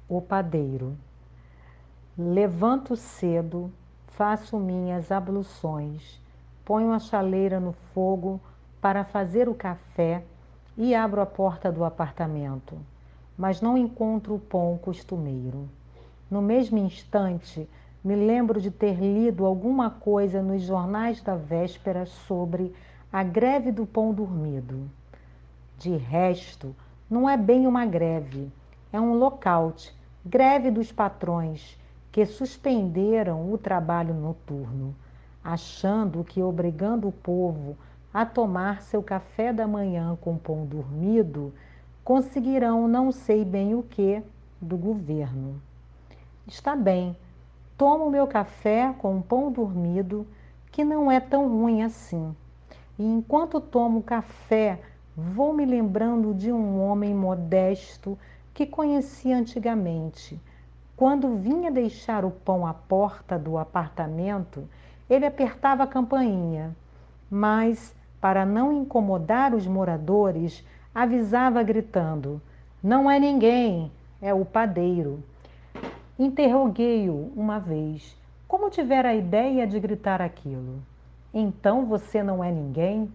O padeiro. Levanto cedo, faço minhas abluções, ponho a chaleira no fogo para fazer o café e abro a porta do apartamento, mas não encontro o pão costumeiro. No mesmo instante, me lembro de ter lido alguma coisa nos jornais da véspera sobre a greve do pão dormido. De resto, não é bem uma greve, é um lockout, greve dos patrões, que suspenderam o trabalho noturno, achando que obrigando o povo a tomar seu café da manhã com pão dormido, conseguirão não sei bem o que do governo. Está bem, tomo meu café com pão dormido, que não é tão ruim assim. E enquanto tomo café, vou me lembrando de um homem modesto que conheci antigamente. Quando vinha deixar o pão à porta do apartamento, ele apertava a campainha, mas, para não incomodar os moradores, avisava gritando: Não é ninguém, é o padeiro. Interroguei-o uma vez, como tivera a ideia de gritar aquilo. Então você não é ninguém?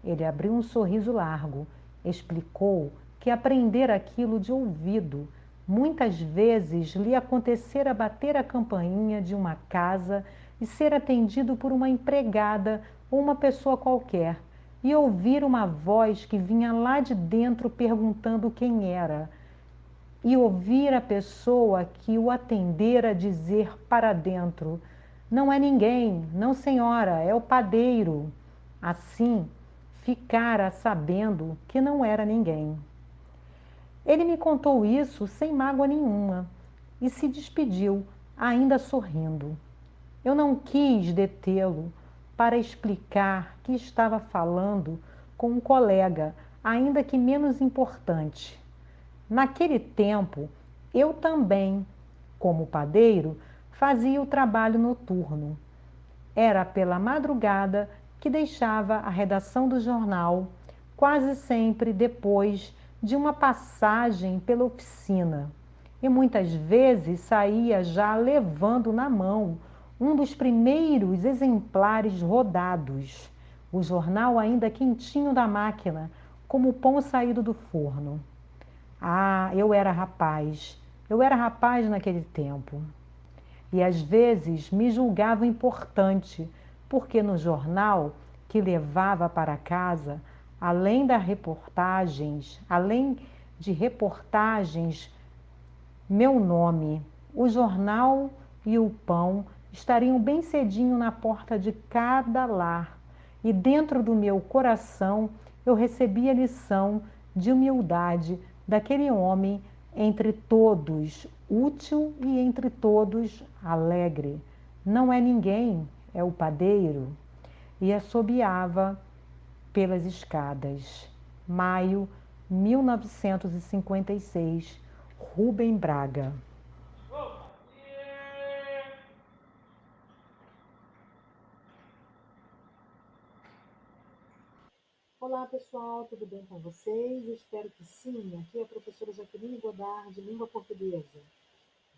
Ele abriu um sorriso largo, explicou que aprender aquilo de ouvido. Muitas vezes lhe acontecera bater a campainha de uma casa e ser atendido por uma empregada ou uma pessoa qualquer, e ouvir uma voz que vinha lá de dentro perguntando quem era e ouvir a pessoa que o atendera dizer para dentro: Não é ninguém, não senhora, é o padeiro. Assim, ficara sabendo que não era ninguém. Ele me contou isso sem mágoa nenhuma e se despediu, ainda sorrindo. Eu não quis detê-lo para explicar que estava falando com um colega, ainda que menos importante. Naquele tempo, eu também, como padeiro, fazia o trabalho noturno. Era pela madrugada que deixava a redação do jornal, quase sempre depois de uma passagem pela oficina. E muitas vezes saía já levando na mão um dos primeiros exemplares rodados, o jornal ainda quentinho da máquina, como o pão saído do forno. Ah, eu era rapaz naquele tempo. E às vezes me julgava importante, porque no jornal que levava para casa, além de reportagens, meu nome, o jornal e o pão estariam bem cedinho na porta de cada lar. E dentro do meu coração eu recebia a lição de humildade daquele homem entre todos útil e entre todos alegre. Não é ninguém, é o padeiro. E assobiava pelas escadas. Maio 1956, Rubem Braga. Olá pessoal, tudo bem com vocês? Eu espero que sim. Aqui é a professora Jaqueline Godard, de Língua Portuguesa.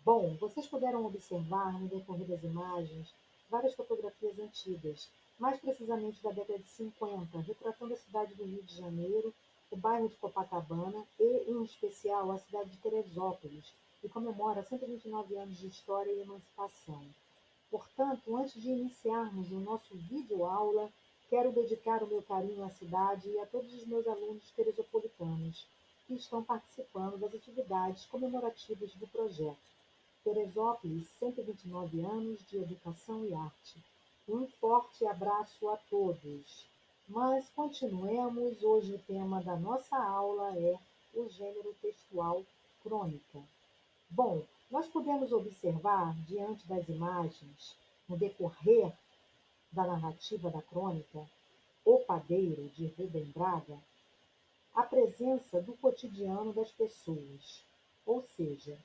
Bom, vocês puderam observar no decorrer das imagens várias fotografias antigas, mais precisamente da década de 50, retratando a cidade do Rio de Janeiro, o bairro de Copacabana e, em especial, a cidade de Teresópolis, que comemora 129 anos de história e emancipação. Portanto, antes de iniciarmos o nosso vídeo aula, quero dedicar o meu carinho à cidade e a todos os meus alunos teresopolitanos que estão participando das atividades comemorativas do projeto. Teresópolis, 129 anos de educação e arte. Um forte abraço a todos. Mas continuemos. Hoje o tema da nossa aula é o gênero textual crônica. Bom, nós podemos observar, diante das imagens, no decorrer da narrativa da crônica, O Padeiro, de Rubem Braga, a presença do cotidiano das pessoas, ou seja,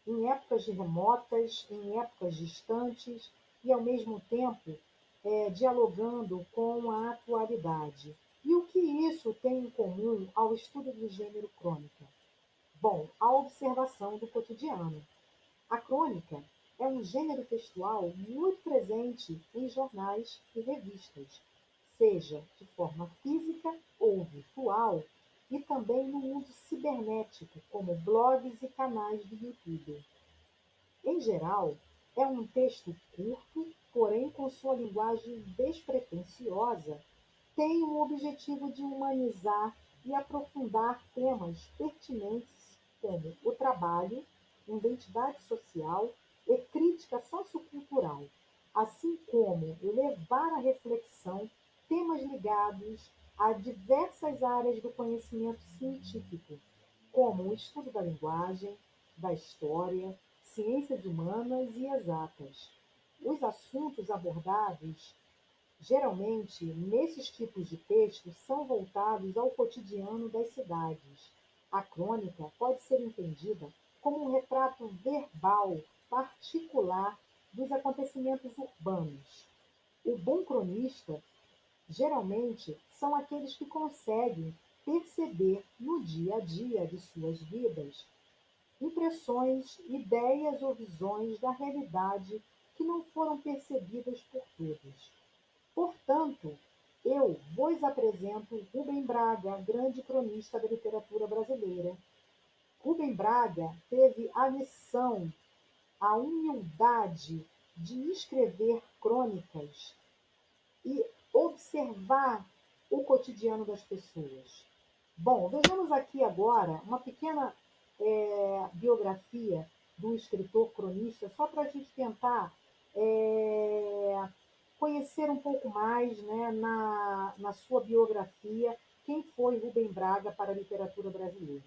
em épocas remotas, em épocas distantes e, ao mesmo tempo, dialogando com a atualidade. E o que isso tem em comum ao estudo do gênero crônica? Bom, a observação do cotidiano. A crônica é um gênero textual muito presente em jornais e revistas, seja de forma física ou virtual, e também no mundo cibernético, como blogs e canais do YouTube. Em geral, é um texto curto, porém com sua linguagem despretensiosa, tem o objetivo de humanizar e aprofundar temas pertinentes como o trabalho, identidade social e crítica sociocultural, assim como levar à reflexão temas ligados a diversas áreas do conhecimento científico, como o estudo da linguagem, da história, ciências humanas e exatas. Os assuntos abordados geralmente, nesses tipos de textos, são voltados ao cotidiano das cidades. A crônica pode ser entendida como um retrato verbal particular dos acontecimentos urbanos. O bom cronista, geralmente, são aqueles que conseguem perceber no dia a dia de suas vidas impressões, ideias ou visões da realidade que não foram percebidas por todos. Portanto, eu vos apresento Rubem Braga, grande cronista da literatura brasileira. Rubem Braga teve a missão, a humildade de escrever crônicas e observar o cotidiano das pessoas. Bom, vejamos aqui agora uma pequena biografia do escritor cronista, só para a gente tentar é, conhecer um pouco mais, né, na sua biografia quem foi Rubem Braga para a literatura brasileira.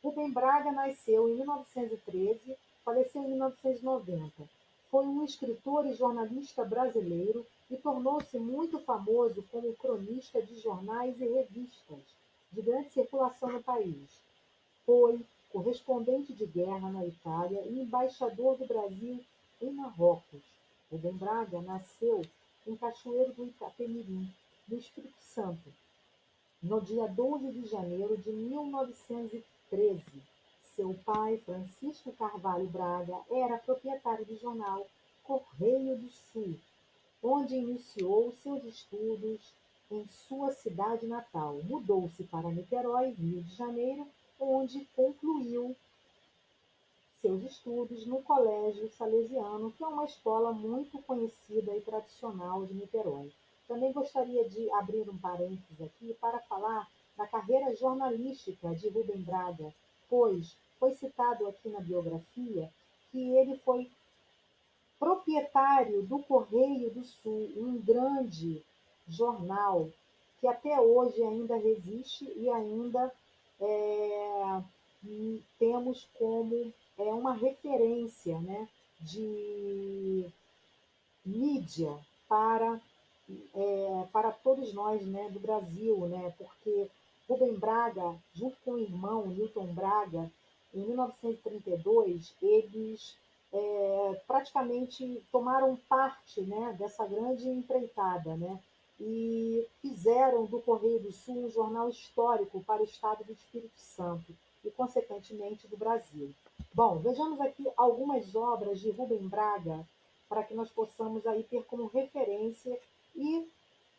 Rubem Braga nasceu em 1913, faleceu em 1990. Foi um escritor e jornalista brasileiro e tornou-se muito famoso como cronista de jornais e revistas de grande circulação no país. Foi correspondente de guerra na Itália e embaixador do Brasil em Marrocos. Rubem Braga nasceu em Cachoeiro do Itapemirim, no Espírito Santo, no dia 12 de janeiro de 1913. Seu pai, Francisco Carvalho Braga, era proprietário do jornal Correio do Sul, onde iniciou seus estudos em sua cidade natal. Mudou-se para Niterói, Rio de Janeiro, onde concluiu seus estudos no Colégio Salesiano, que é uma escola muito conhecida e tradicional de Niterói. Também gostaria de abrir um parênteses aqui para falar da carreira jornalística de Rubem Braga, pois foi citado aqui na biografia que ele foi proprietário do Correio do Sul, um grande jornal que até hoje ainda resiste e ainda é, temos como uma referência, né, de mídia para todos nós, né, do Brasil, né, porque Rubem Braga, junto com o irmão Newton Braga, em 1932, eles praticamente tomaram parte, né, dessa grande empreitada, né, e fizeram do Correio do Sul um jornal histórico para o estado do Espírito Santo e, consequentemente, do Brasil. Bom, vejamos aqui algumas obras de Rubem Braga para que nós possamos aí ter como referência e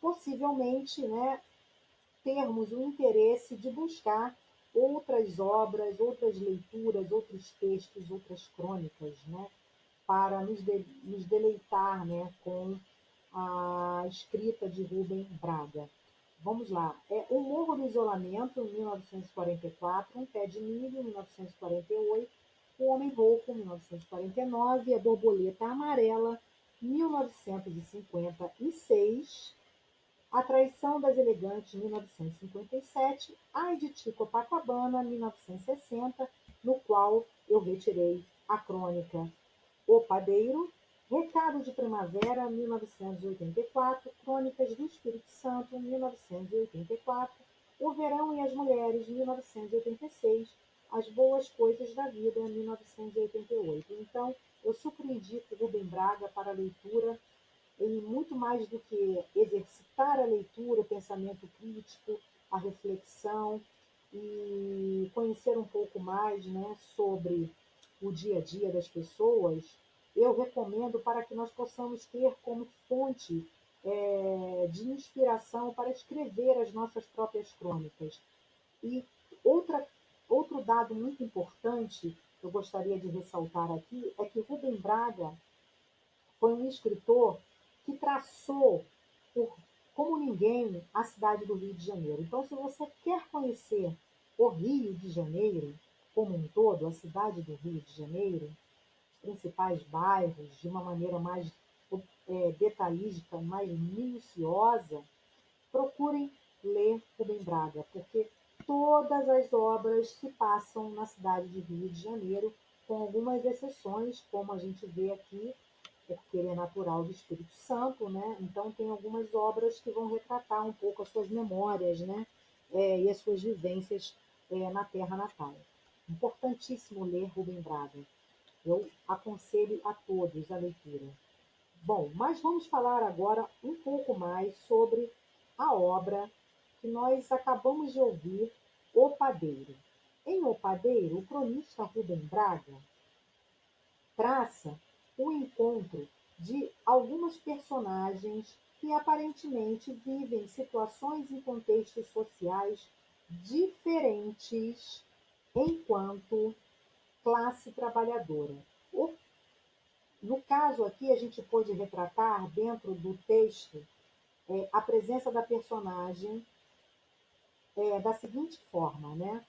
possivelmente, né, termos o interesse de buscar outras obras, outras leituras, outros textos, outras crônicas, né, para nos deleitar, né, com a escrita de Rubem Braga. Vamos lá. O Morro do Isolamento, em 1944, Um Pé de Milho, em 1948, O Homem Rouco, em 1949, A Borboleta Amarela, 1956, A Traição das Elegantes, 1957, Ai de Ti Copacabana, 1960, no qual eu retirei a crônica O Padeiro, Recado de Primavera, 1984, Crônicas do Espírito Santo, 1984, O Verão e as Mulheres, 1986, As Boas Coisas da Vida, 1988. Então, eu super indico Rubem Braga para a leitura e muito mais do que exercitar a leitura, o pensamento crítico, a reflexão e conhecer um pouco mais, né, sobre o dia a dia das pessoas, eu recomendo para que nós possamos ter como fonte de inspiração para escrever as nossas próprias crônicas. E outra, outro dado muito importante que eu gostaria de ressaltar aqui é que Rubem Braga foi um escritor que traçou por, como ninguém a cidade do Rio de Janeiro. Então, se você quer conhecer o Rio de Janeiro como um todo, a cidade do Rio de Janeiro, os principais bairros, de uma maneira mais detalhística, mais minuciosa, procurem ler Rubem Braga, porque todas as obras se passam na cidade de Rio de Janeiro, com algumas exceções, como a gente vê aqui, porque ele é natural do Espírito Santo, né? Então tem algumas obras que vão retratar um pouco as suas memórias, né? E as suas vivências na terra natal. Importantíssimo ler Rubem Braga. Eu aconselho a todos a leitura. Bom, mas vamos falar agora um pouco mais sobre a obra que nós acabamos de ouvir, O Padeiro. Em O Padeiro, o cronista Rubem Braga traça o encontro de algumas personagens que aparentemente vivem situações e contextos sociais diferentes enquanto classe trabalhadora. No caso aqui, a gente pôde retratar dentro do texto a presença da personagem da seguinte forma, né?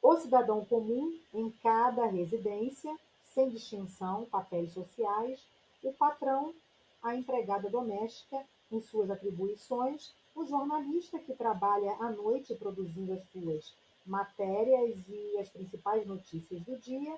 O cidadão comum em cada residência, sem distinção, papéis sociais, o patrão, a empregada doméstica em suas atribuições, o jornalista que trabalha à noite produzindo as suas matérias e as principais notícias do dia,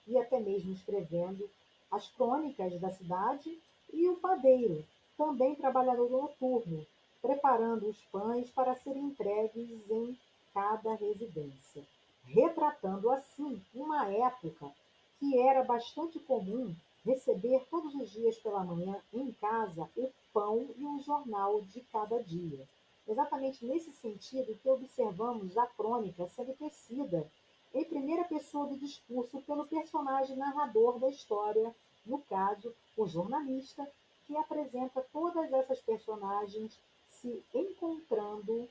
e até mesmo escrevendo as crônicas da cidade, e o padeiro, também trabalhador noturno, preparando os pães para serem entregues em cada residência, retratando assim uma época que era bastante comum receber todos os dias pela manhã em casa o pão e o jornal de cada dia. Exatamente nesse sentido que observamos a crônica sendo tecida em primeira pessoa do discurso pelo personagem narrador da história, no caso, o jornalista, que apresenta todas essas personagens se encontrando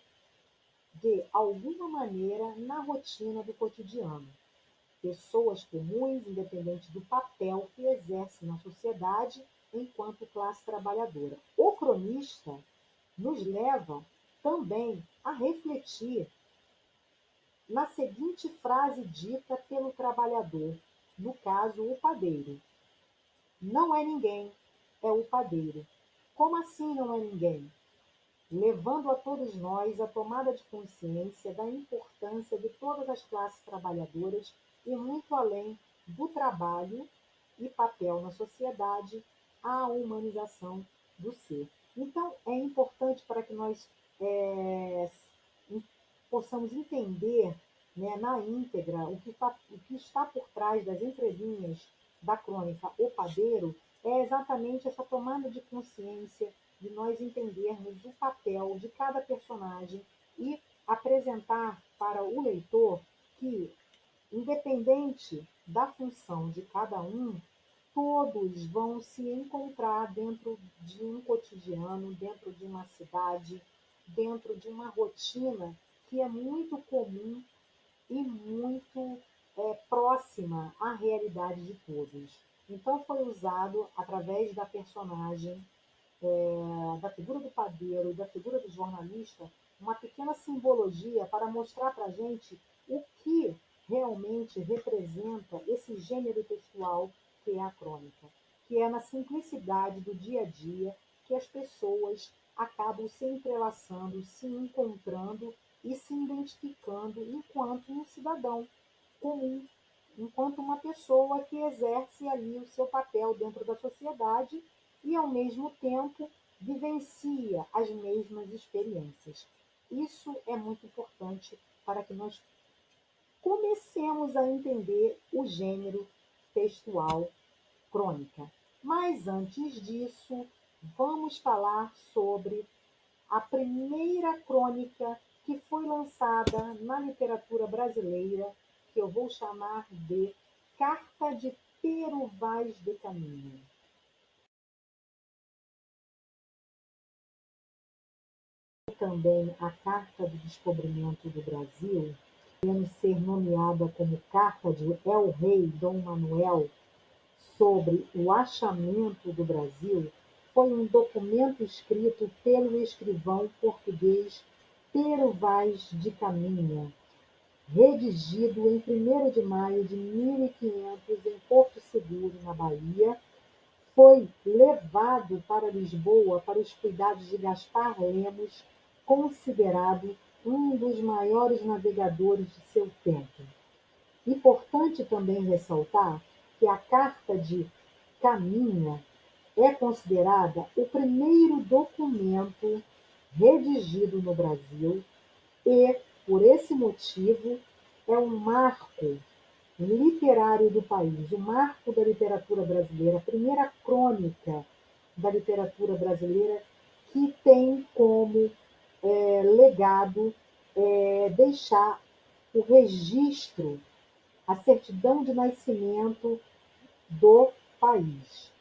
de alguma maneira na rotina do cotidiano. Pessoas comuns, independente do papel que exerce na sociedade enquanto classe trabalhadora. O cronista nos leva também a refletir na seguinte frase dita pelo trabalhador, no caso, o padeiro: não é ninguém, é o padeiro. Como assim não é ninguém? Levando a todos nós a tomada de consciência da importância de todas as classes trabalhadoras e muito além do trabalho e papel na sociedade, a humanização do ser. Então, é importante para que nós é, possamos entender, né, na íntegra o que está por trás das entrelinhas da crônica O Padeiro, é exatamente essa tomada de consciência de nós entendermos o papel de cada personagem e apresentar para o leitor que, independente da função de cada um, todos vão se encontrar dentro de um cotidiano, dentro de uma cidade, dentro de uma rotina que é muito comum e muito próxima à realidade de todos. Então foi usado, através da personagem, da figura do padeiro e da figura do jornalista, uma pequena simbologia para mostrar para a gente o que realmente representa esse gênero textual que é a crônica, que é na simplicidade do dia a dia que as pessoas acabam se entrelaçando, se encontrando e se identificando enquanto um cidadão comum, enquanto uma pessoa que exerce ali o seu papel dentro da sociedade e, ao mesmo tempo, vivencia as mesmas experiências. Isso é muito importante para que nós comecemos a entender o gênero textual crônica. Mas antes disso, vamos falar sobre a primeira crônica que foi lançada na literatura brasileira, que eu vou chamar de Carta de Pero Vaz de Caminha. Também a Carta do Descobrimento do Brasil, podendo ser nomeada como Carta de El Rei Dom Manuel sobre o achamento do Brasil, foi um documento escrito pelo escrivão português Pero Vaz de Caminha, redigido em 1º de maio de 1500 em Porto Seguro, na Bahia. Foi levado para Lisboa para os cuidados de Gaspar Lemos, considerado um dos maiores navegadores de seu tempo. Importante também ressaltar que a Carta de Caminha é considerada o primeiro documento redigido no Brasil e, por esse motivo, é um marco literário do país, o marco da literatura brasileira, a primeira crônica da literatura brasileira que tem como legado deixar o registro, a certidão de nascimento do país.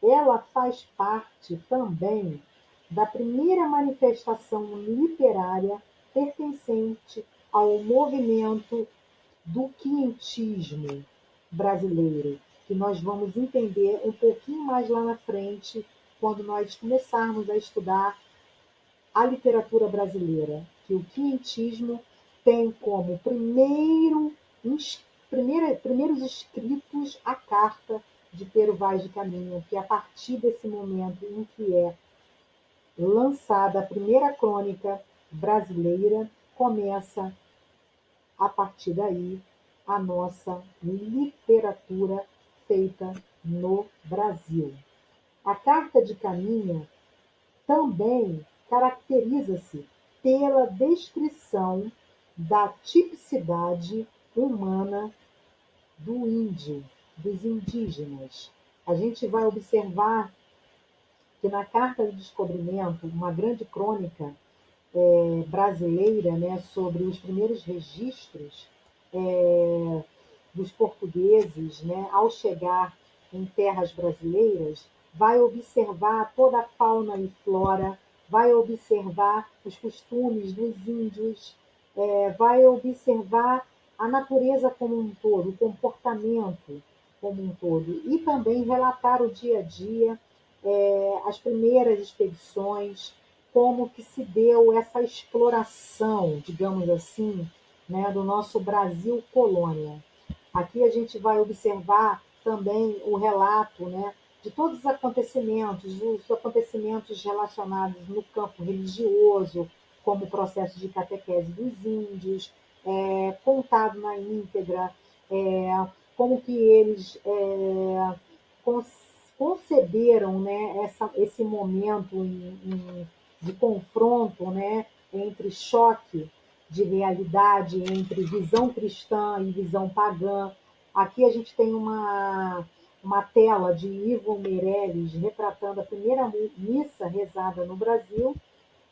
Ela faz parte também da primeira manifestação literária pertencente ao movimento do quinhentismo brasileiro, que nós vamos entender um pouquinho mais lá na frente, quando nós começarmos a estudar a literatura brasileira, que o quinhentismo tem como primeiros escritos a Carta de Pero Vaz de Caminha, que a partir desse momento em que é lançada a primeira crônica brasileira, começa a partir daí a nossa literatura feita no Brasil. A Carta de Caminha também caracteriza-se pela descrição da tipicidade humana do índio, dos indígenas. A gente vai observar que na Carta de Descobrimento, uma grande crônica brasileira, né, sobre os primeiros registros dos portugueses, né, ao chegar em terras brasileiras, vai observar toda a fauna e flora, vai observar os costumes dos índios, vai observar a natureza como um todo, o comportamento como um todo, e também relatar o dia a dia, as primeiras expedições, como que se deu essa exploração, digamos assim, né, do nosso Brasil colônia. Aqui a gente vai observar também o relato, né, de todos os acontecimentos relacionados no campo religioso, como o processo de catequese dos índios, contado na íntegra, como que eles conceberam, né, esse momento de confronto, né, entre choque de realidade, entre visão cristã e visão pagã. Aqui a gente tem uma tela de Ivo Meirelles retratando a primeira missa rezada no Brasil.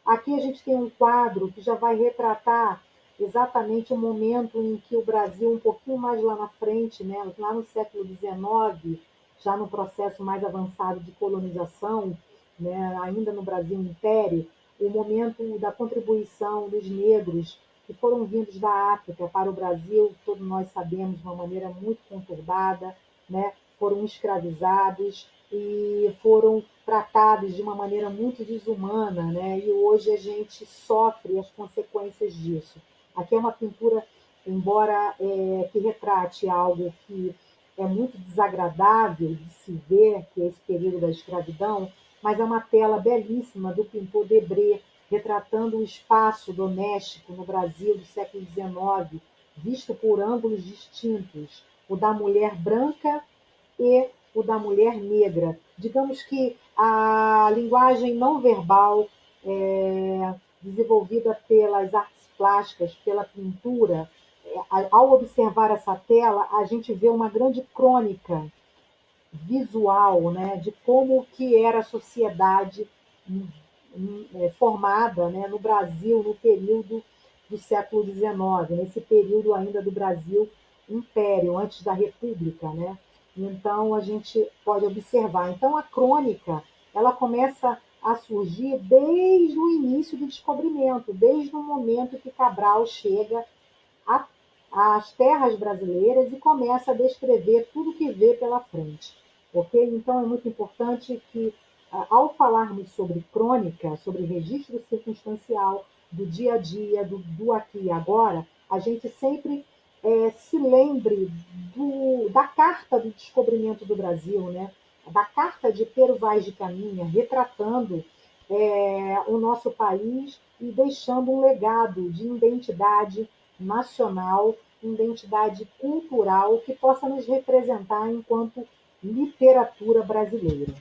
Aqui a gente tem um quadro que já vai retratar exatamente o momento em que o Brasil, um pouquinho mais lá na frente, né, lá no século XIX, já no processo mais avançado de colonização, né, ainda no Brasil Império, o momento da contribuição dos negros que foram vindos da África para o Brasil, todos nós sabemos, de uma maneira muito conturbada, né, foram escravizados e foram tratados de uma maneira muito desumana, né, e hoje a gente sofre as consequências disso. Aqui é uma pintura, embora que retrate algo que é muito desagradável de se ver, que é esse período da escravidão, mas é uma tela belíssima do pintor Debré, retratando o espaço doméstico no Brasil do século XIX, visto por ângulos distintos, o da mulher branca e o da mulher negra. Digamos que a linguagem não verbal, desenvolvida pelas artes plásticas, pela pintura, ao observar essa tela, a gente vê uma grande crônica visual, né, de como que era a sociedade formada, né, no Brasil no período do século XIX, nesse período ainda do Brasil Império, antes da República, né? Então a gente pode observar. Então a crônica, ela começa a surgir desde o início do descobrimento, desde o momento que Cabral chega a- às terras brasileiras e começa a descrever tudo que vê pela frente. Ok? Então é muito importante que, ao falarmos sobre crônica, sobre registro circunstancial do dia a dia, do aqui e agora, a gente sempre se lembre da carta do descobrimento do Brasil, né? Da carta de Pero Vaz de Caminha, retratando o nosso país e deixando um legado de identidade nacional, identidade cultural que possa nos representar enquanto literatura brasileira.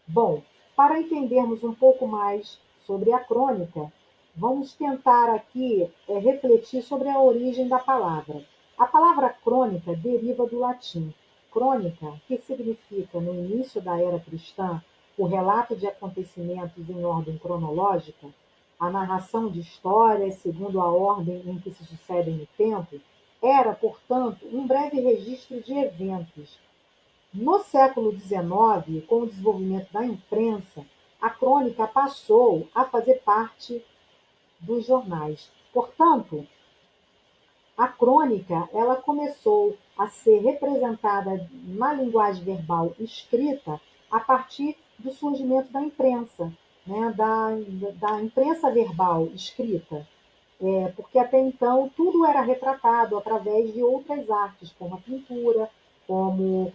Bom, para entendermos um pouco mais sobre a crônica, vamos tentar aqui refletir sobre a origem da palavra. A palavra crônica deriva do latim crônica, que significa, no início da era cristã, o relato de acontecimentos em ordem cronológica, a narração de histórias segundo a ordem em que se sucedem no tempo, era, portanto, um breve registro de eventos. No século XIX, com o desenvolvimento da imprensa, a crônica passou a fazer parte dos jornais. Portanto, a crônica ela começou a ser representada na linguagem verbal escrita a partir do surgimento da imprensa, né? da imprensa verbal escrita, porque até então tudo era retratado através de outras artes, como a pintura, como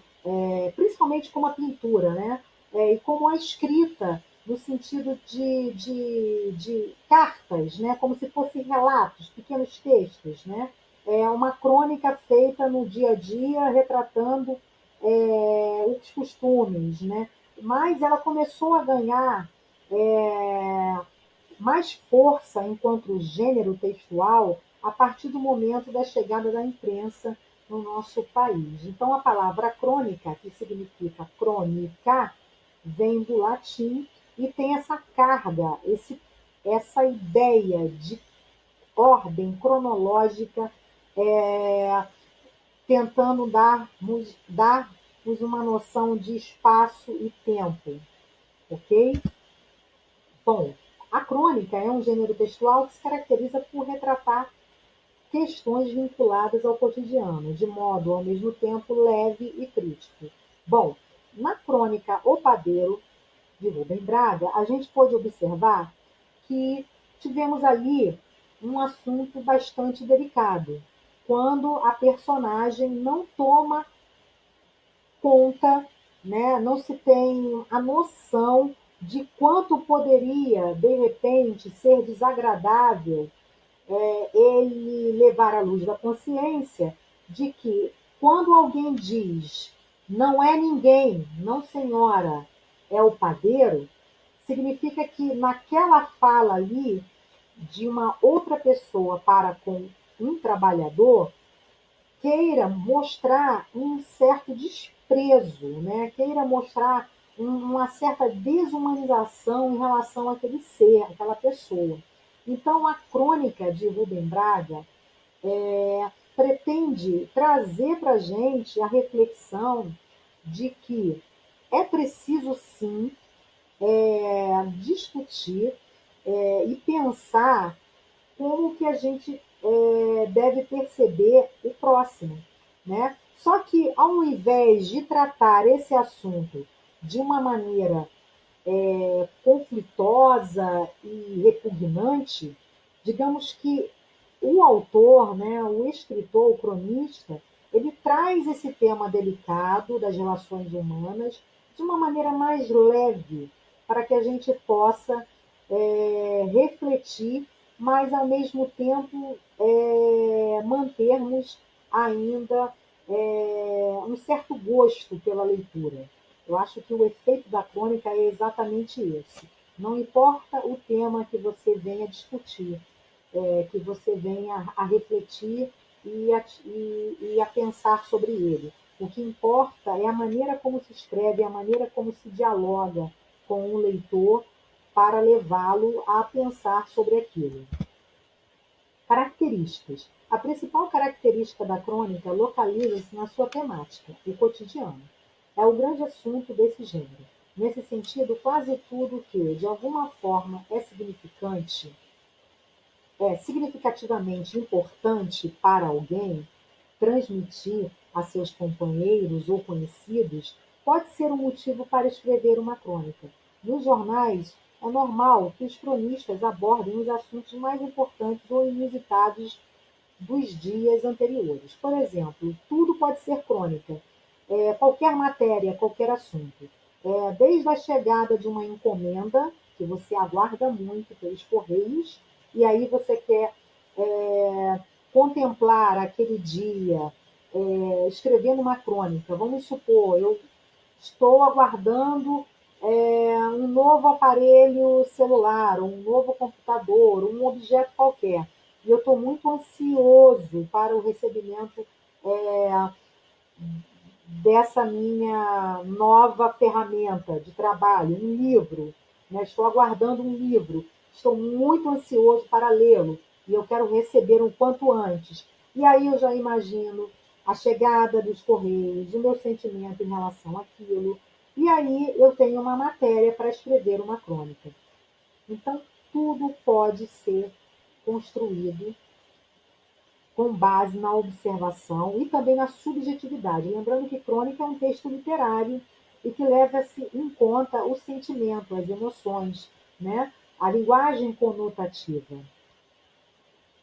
principalmente como a pintura, né? E como a escrita, no sentido de cartas, né? Como se fossem relatos, pequenos textos, né? É uma crônica feita no dia a dia, retratando os costumes, né? Mas ela começou a ganhar mais força enquanto gênero textual a partir do momento da chegada da imprensa no nosso país. Então, a palavra crônica, que significa crônica, vem do latim e tem essa carga, essa ideia de ordem cronológica, tentando dar-nos uma noção de espaço e tempo, ok? Bom, a crônica é um gênero textual que se caracteriza por retratar questões vinculadas ao cotidiano, de modo, ao mesmo tempo, leve e crítico. Bom, na crônica O Padeiro, de Rubem Braga, a gente pôde observar que tivemos ali um assunto bastante delicado, quando a personagem não toma conta, né? Não se tem a noção de quanto poderia, de repente, ser desagradável ele levar à luz da consciência de que quando alguém diz não é ninguém, não senhora, é o padeiro, significa que naquela fala ali de uma outra pessoa para com um trabalhador, queira mostrar um certo desprezo, né? Queira mostrar uma certa desumanização em relação àquele ser, àquela pessoa. Então, a crônica de Rubem Braga pretende trazer para a gente a reflexão de que é preciso, sim, discutir e pensar como que a gente deve perceber o próximo, né? Só que ao invés de tratar esse assunto de uma maneira conflitosa e repugnante, digamos que o autor, né, o escritor, o cronista, ele traz esse tema delicado das relações humanas de uma maneira mais leve, para que a gente possa refletir, mas ao mesmo tempo mantermos ainda um certo gosto pela leitura. Eu acho que o efeito da crônica é exatamente esse. Não importa o tema que você venha discutir, que você venha a refletir e a pensar sobre ele. O que importa é a maneira como se escreve, a maneira como se dialoga com o leitor para levá-lo a pensar sobre aquilo. Características. A principal característica da crônica localiza-se na sua temática, o cotidiano. É o grande assunto desse gênero. Nesse sentido, quase tudo que, de alguma forma, é significativamente importante para alguém transmitir a seus companheiros ou conhecidos, pode ser um motivo para escrever uma crônica. Nos jornais, é normal que os cronistas abordem os assuntos mais importantes ou inusitados dos dias anteriores. Por exemplo, tudo pode ser crônica, qualquer matéria, qualquer assunto. Desde a chegada de uma encomenda, que você aguarda muito pelos correios, e aí você quer contemplar aquele dia, escrevendo uma crônica. Vamos supor, eu estou aguardando um novo aparelho celular, um novo computador, um objeto qualquer. E eu estou muito ansioso para o recebimento dessa minha nova ferramenta de trabalho, um livro. Né? Estou aguardando um livro, estou muito ansioso para lê-lo e eu quero receber o quanto antes. E aí eu já imagino a chegada dos correios, o meu sentimento em relação àquilo, e aí eu tenho uma matéria para escrever uma crônica. Então, tudo pode ser construído com base na observação e também na subjetividade. Lembrando que crônica é um texto literário e que leva-se em conta o sentimento, as emoções, né? A linguagem conotativa.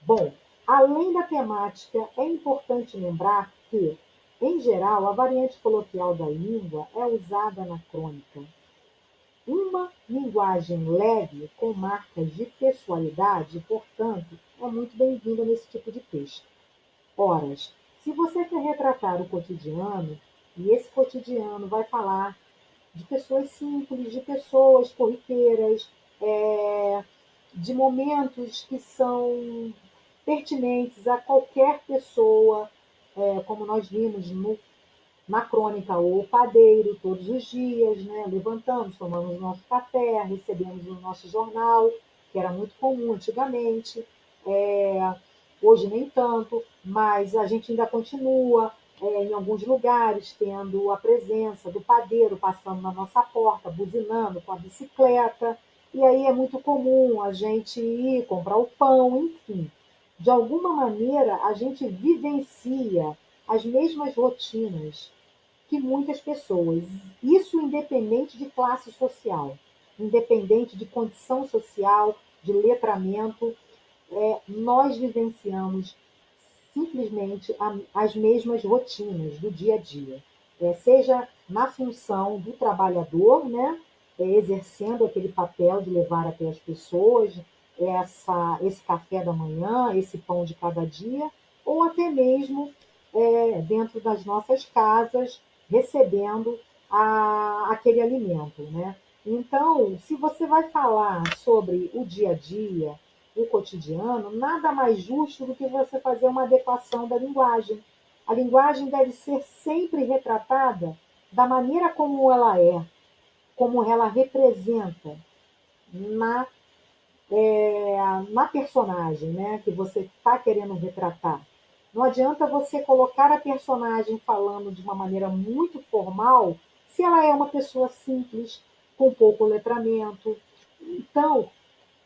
Bom, além da temática, é importante lembrar que, em geral, a variante coloquial da língua é usada na crônica. Uma linguagem leve, com marcas de pessoalidade, portanto, é muito bem-vinda nesse tipo de texto. Ora, se você quer retratar o cotidiano, e esse cotidiano vai falar de pessoas simples, de pessoas corriqueiras, de momentos que são pertinentes a qualquer pessoa, como nós vimos na crônica, o padeiro, todos os dias, né? Levantamos, tomamos o nosso café, recebemos o nosso jornal, que era muito comum antigamente. Hoje nem tanto, mas a gente ainda continua em alguns lugares tendo a presença do padeiro passando na nossa porta, buzinando com a bicicleta, e aí é muito comum a gente ir comprar o pão, enfim. De alguma maneira, a gente vivencia as mesmas rotinas que muitas pessoas, isso independente de classe social, independente de condição social, de letramento, nós vivenciamos simplesmente as mesmas rotinas do dia a dia, seja na função do trabalhador, né, exercendo aquele papel de levar até as pessoas esse café da manhã, esse pão de cada dia, ou até mesmo dentro das nossas casas, recebendo aquele alimento. Né? Então, se você vai falar sobre o dia a dia, o cotidiano, nada mais justo do que você fazer uma adequação da linguagem. A linguagem deve ser sempre retratada da maneira como ela representa na, na personagem, né, que você está querendo retratar. Não adianta você colocar a personagem falando de uma maneira muito formal se ela é uma pessoa simples, com pouco letramento. Então,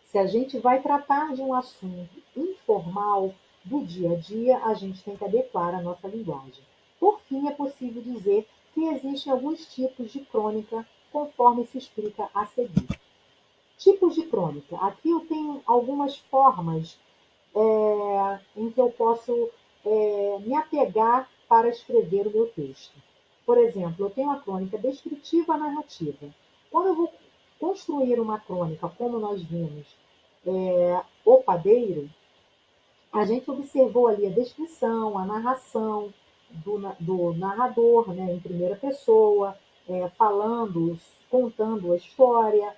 se a gente vai tratar de um assunto informal do dia a dia, a gente tem que adequar a nossa linguagem. Por fim, é possível dizer que existem alguns tipos de crônica, conforme se explica a seguir. Tipos de crônica. Aqui eu tenho algumas formas em que eu posso me apegar para escrever o meu texto. Por exemplo, eu tenho a crônica descritiva narrativa. Quando eu vou construir uma crônica, como nós vimos, o padeiro, a gente observou ali a descrição, a narração do narrador, né, em primeira pessoa, falando, contando a história,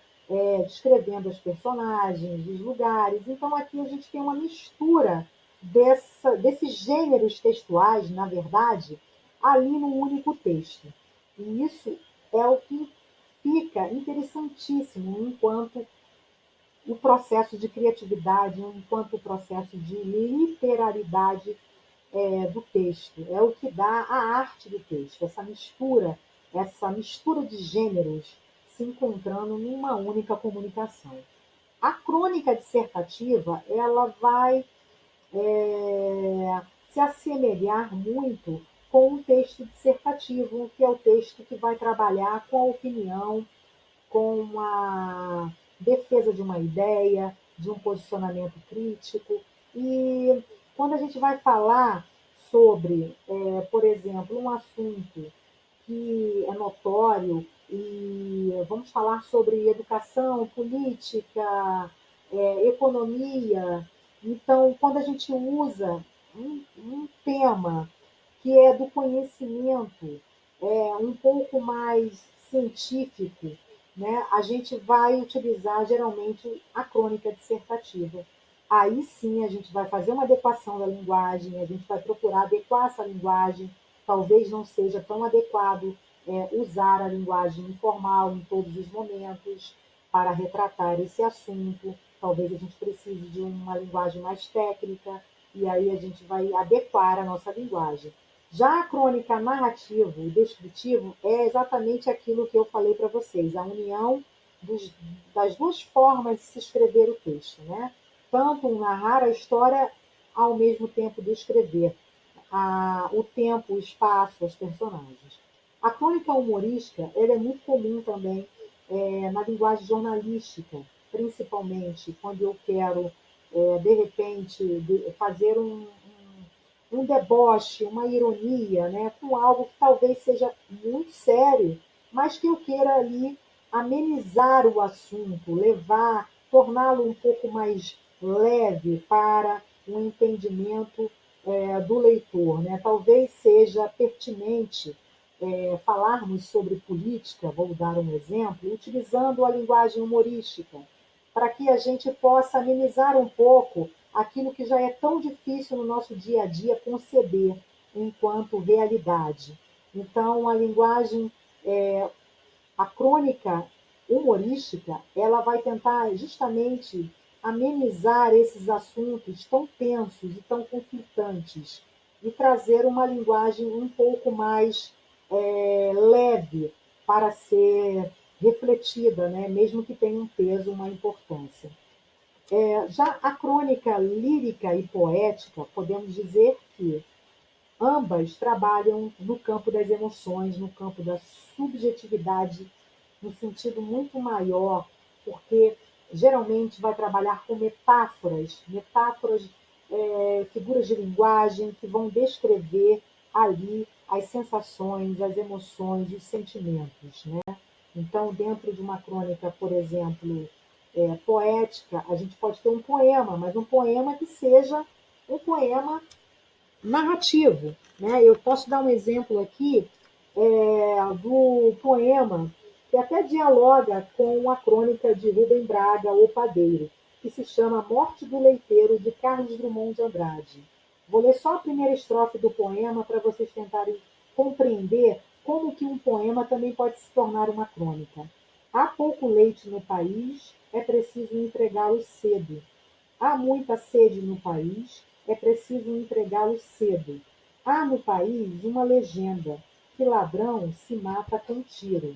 descrevendo os personagens, os lugares. Então, aqui a gente tem uma mistura desses gêneros textuais, na verdade, ali num único texto. E isso é o que fica interessantíssimo enquanto o processo de criatividade enquanto o processo de literalidade do texto. É o que dá a arte do texto, essa mistura de gêneros se encontrando numa única comunicação. A crônica dissertativa, ela vai se assemelhar muito com um texto dissertativo, que é o texto que vai trabalhar com a opinião, com a defesa de uma ideia, de um posicionamento crítico. E quando a gente vai falar sobre, por exemplo, um assunto que é notório, e vamos falar sobre educação, política, economia. Então, quando a gente usa um tema que é do conhecimento um pouco mais científico, né, a gente vai utilizar geralmente a crônica dissertativa. Aí sim a gente vai fazer uma adequação da linguagem, a gente vai procurar adequar essa linguagem. Talvez não seja tão adequado usar a linguagem informal em todos os momentos para retratar esse assunto. Talvez a gente precise de uma linguagem mais técnica, e aí a gente vai adequar a nossa linguagem. Já a crônica narrativa e descritivo é exatamente aquilo que eu falei para vocês, a união das duas formas de se escrever o texto, né? Tanto narrar a história, ao mesmo tempo descrever o tempo, o espaço, os personagens. A crônica humorística ela é muito comum também na linguagem jornalística, principalmente quando eu quero, de repente, fazer um deboche, uma ironia, né, com algo que talvez seja muito sério, mas que eu queira ali amenizar o assunto, levar, torná-lo um pouco mais leve para o entendimento do leitor. Né? Talvez seja pertinente falarmos sobre política, vou dar um exemplo, utilizando a linguagem humorística, para que a gente possa amenizar um pouco aquilo que já é tão difícil no nosso dia a dia conceber enquanto realidade. Então, a linguagem, a crônica humorística, ela vai tentar justamente amenizar esses assuntos tão tensos e tão conflitantes e trazer uma linguagem um pouco mais leve para ser refletida, né? Mesmo que tenha um peso, uma importância. Já a crônica lírica e poética, podemos dizer que ambas trabalham no campo das emoções, no campo da subjetividade, no sentido muito maior, porque geralmente vai trabalhar com metáforas, figuras de linguagem que vão descrever ali as sensações, as emoções, os sentimentos, né? Então, dentro de uma crônica, por exemplo, poética, a gente pode ter um poema, mas um poema que seja um poema narrativo. Né? Eu posso dar um exemplo aqui do poema que até dialoga com a crônica de Rubem Braga, O Padeiro, que se chama Morte do Leiteiro, de Carlos Drummond de Andrade. Vou ler só a primeira estrofe do poema para vocês tentarem compreender como que um poema também pode se tornar uma crônica. Há pouco leite no país, é preciso entregá-lo cedo. Há muita sede no país, é preciso entregá-lo cedo. Há no país uma legenda, que ladrão se mata com tiro.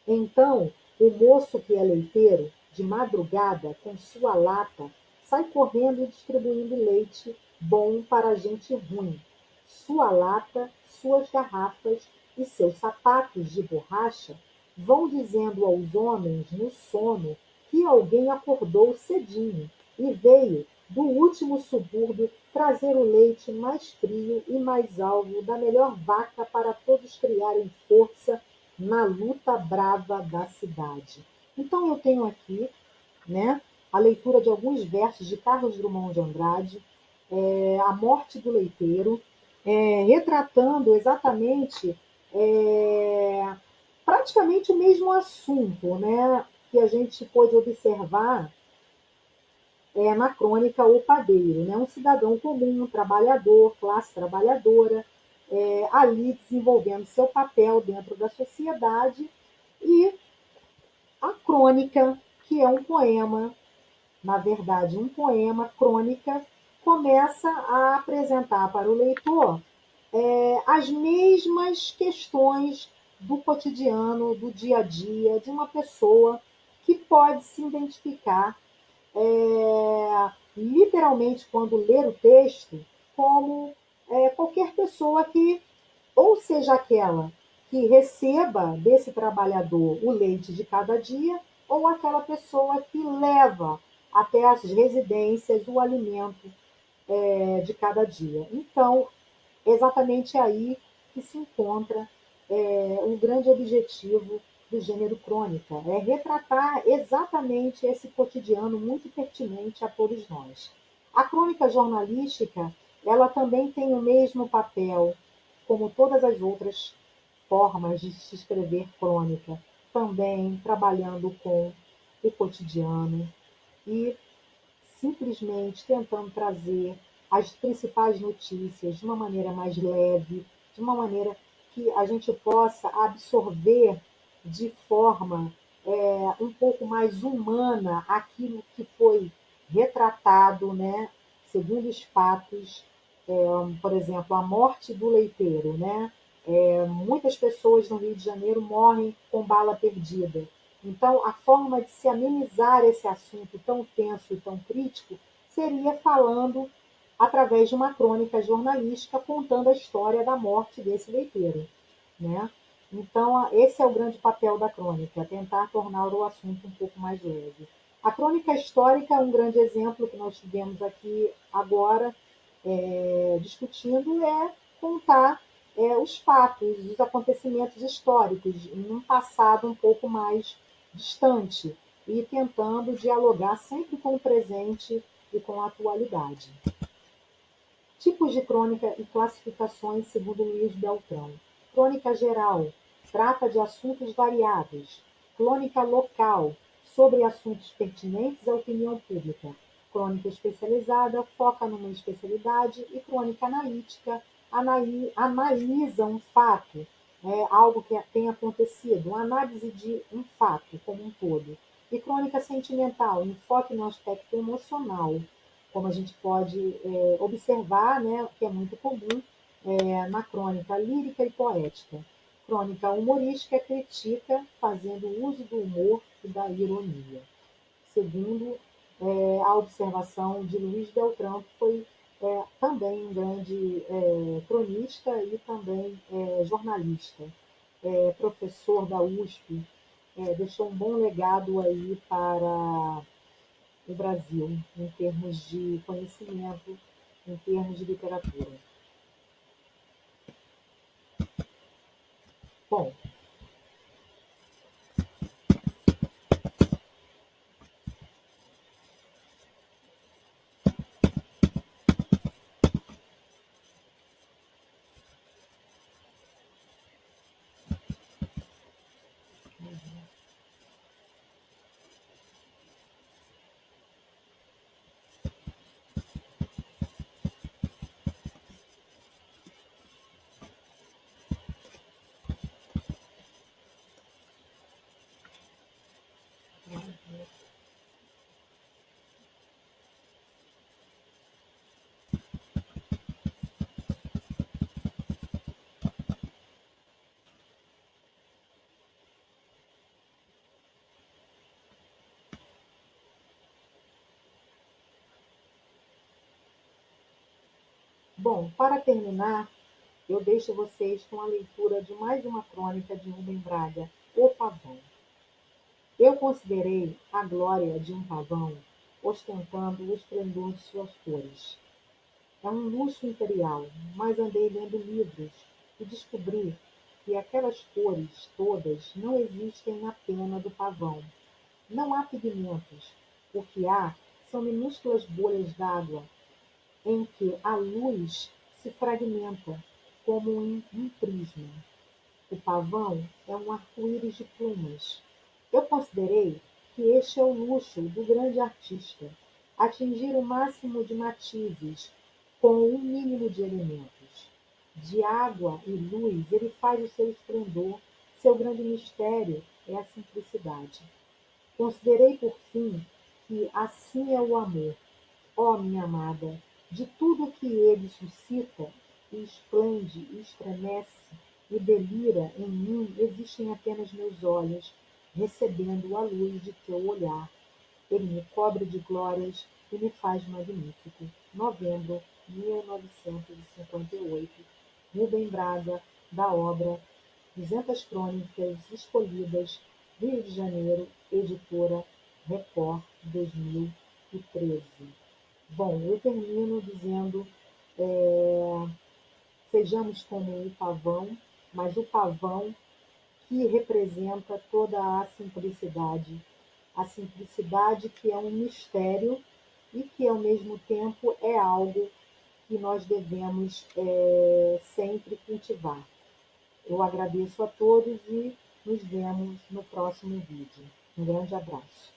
Então, o moço que é leiteiro, de madrugada, com sua lata, sai correndo distribuindo leite bom para gente ruim. Sua lata, suas garrafas e seus sapatos de borracha vão dizendo aos homens no sono que alguém acordou cedinho e veio do último subúrbio trazer o leite mais frio e mais alvo da melhor vaca para todos criarem força na luta brava da cidade. Então eu tenho aqui, né, a leitura de alguns versos de Carlos Drummond de Andrade, A Morte do Leiteiro, retratando exatamente praticamente o mesmo assunto, né, que a gente pôde observar na crônica O Padeiro, né, um cidadão comum, um trabalhador, classe trabalhadora, ali desenvolvendo seu papel dentro da sociedade, e a crônica que é um poema, na verdade, um poema, crônica, começa a apresentar para o leitor as mesmas questões do cotidiano, do dia a dia, de uma pessoa que pode se identificar literalmente, quando ler o texto, como qualquer pessoa que, ou seja aquela que receba desse trabalhador o leite de cada dia, ou aquela pessoa que leva até as residências o alimento de cada dia. Então, exatamente aí que se encontra um grande objetivo do gênero crônica, é retratar exatamente esse cotidiano muito pertinente a todos nós. A crônica jornalística, ela também tem o mesmo papel, como todas as outras formas de se escrever crônica, também trabalhando com o cotidiano e simplesmente tentando trazer as principais notícias de uma maneira mais leve, de uma maneira que a gente possa absorver de forma um pouco mais humana aquilo que foi retratado, né, segundo os fatos, por exemplo, a morte do leiteiro, né? Muitas pessoas no Rio de Janeiro morrem com bala perdida. Então, a forma de se amenizar esse assunto tão tenso e tão crítico seria falando através de uma crônica jornalística contando a história da morte desse leiteiro, né? Então, esse é o grande papel da crônica, tentar tornar o assunto um pouco mais leve. A crônica histórica é um grande exemplo que nós tivemos aqui agora discutindo, é contar os fatos, os acontecimentos históricos em um passado um pouco mais distante e tentando dialogar sempre com o presente e com a atualidade. Tipos de crônica e classificações segundo Luiz Beltrão. Crônica geral, trata de assuntos variados. Crônica local, sobre assuntos pertinentes à opinião pública. Crônica especializada, foca numa especialidade. E crônica analítica, analisa um fato, algo que tem acontecido, uma análise de um fato como um todo. E crônica sentimental, enfoque no aspecto emocional, como a gente pode observar, né, que é muito comum na crônica lírica e poética. Crônica humorística critica fazendo uso do humor e da ironia. Segundo a observação de Luiz Beltrão, que foi também um grande cronista e também jornalista, professor da USP, deixou um bom legado aí para no Brasil, em termos de conhecimento, em termos de literatura. Bom, para terminar, eu deixo vocês com a leitura de mais uma crônica de Rubem Braga, O Pavão. Eu considerei a glória de um pavão ostentando o esplendor de suas cores. É um luxo imperial, mas andei lendo livros e descobri que aquelas cores todas não existem na pena do pavão. Não há pigmentos. O que há são minúsculas bolhas d'água em que a luz se fragmenta como em um prisma. O pavão é um arco-íris de plumas. Eu considerei que este é o luxo do grande artista, atingir o máximo de matizes com um mínimo de elementos. De água e luz ele faz o seu esplendor, seu grande mistério é a simplicidade. Considerei, por fim, que assim é o amor. Ó minha amada, de tudo que ele suscita, e esplende, e estremece, e delira em mim, existem apenas meus olhos, recebendo a luz de teu olhar. Ele me cobre de glórias e me faz magnífico. Novembro 1958. Rubem Braga, da obra 200 Crônicas Escolhidas, Rio de Janeiro, editora Record 2013. Bom, eu termino dizendo, sejamos como o pavão, mas o pavão que representa toda a simplicidade que é um mistério e que ao mesmo tempo é algo que nós devemos sempre cultivar. Eu agradeço a todos e nos vemos no próximo vídeo. Um grande abraço.